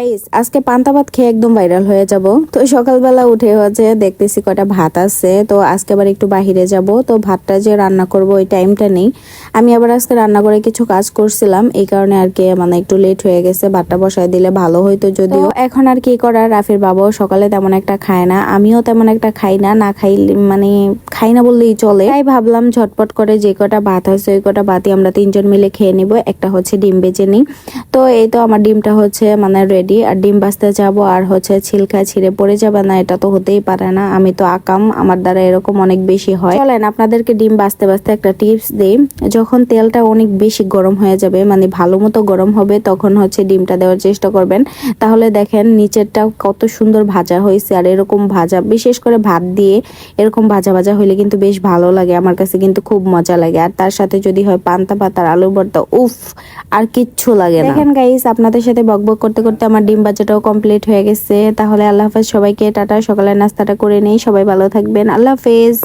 Guys আজকে পান্তা ভাত খেয়ে একদম ভাইরাল হয়ে যাব। তো সকালবেলা উঠে হচ্ছে দেখতেছি কয়টা ভাত আছে, তো আজকে আবার একটু বাহিরে যাব। তো ভাতটা যে রান্না করব ওই টাইমটা নেই। আমি আবার আজকে রান্না করে কিছু কাজ করছিলাম, এই কারণে আর কি মানে একটু লেট হয়ে গেছে। ভাতটা বসায় দিলে ভালো হইতো যদিও। এখন আর কি করার, রাফির বাবাও সকালে তেমন একটা খায় না, আমিও তেমন একটা খাই না, না খাই মানে খাই না বললেই চলে। তাই ভাবলাম ঝটপট করে যে কটা ভাত হয়েছে ওই কটা ভাতই আমরা তিনজন মিলে খেয়ে নিব। একটা হচ্ছে ডিম বেজে নিই। তো এই তো আমার ডিমটা হচ্ছে মানে রেডি। আর ডিম ভাজতে যাব আর হচ্ছে ছিলকা ছিঁড়ে পড়ে যাবে না, এটা তো হতেই পারে না। আমি তো আকাম, আমার দ্বারা এরকম অনেক বেশি হয়। চলেন আপনাদেরকে ডিম ভাজতে ভাজতে একটা টিপস দেই। যখন তেলটা অনেক বেশি গরম হয়ে যাবে, মানে ভালো মতো গরম হবে, তখন হচ্ছে ডিমটা দেওয়ার চেষ্টা করবেন। তাহলে দেখেন নিচেরটা কত সুন্দর ভাজা হয়েছে। আর এরকম ভাজা, বিশেষ করে ভাত দিয়ে এরকম ভাজা ভাজা হইলে কিন্তু বেশ ভালো লাগে, আমার কাছে কিন্তু খুব মজা লাগে। আর তার সাথে যদি হয় পান্তা ভাত আর আলু ভর্তা, উফ, আর কিচ্ছু লাগে না। দেখেন গাইস, আপনাদের সাথে বকবক করতে করতে আমার ডিম ভাজাটাও কমপ্লিট হয়ে গেছে। তাহলে আল্লাহ হাফেজ সবাইকে, টাটা। সকালের নাস্তাটা করে নেই, সবাই ভালো থাকবেন, আল্লাহ হাফেজ।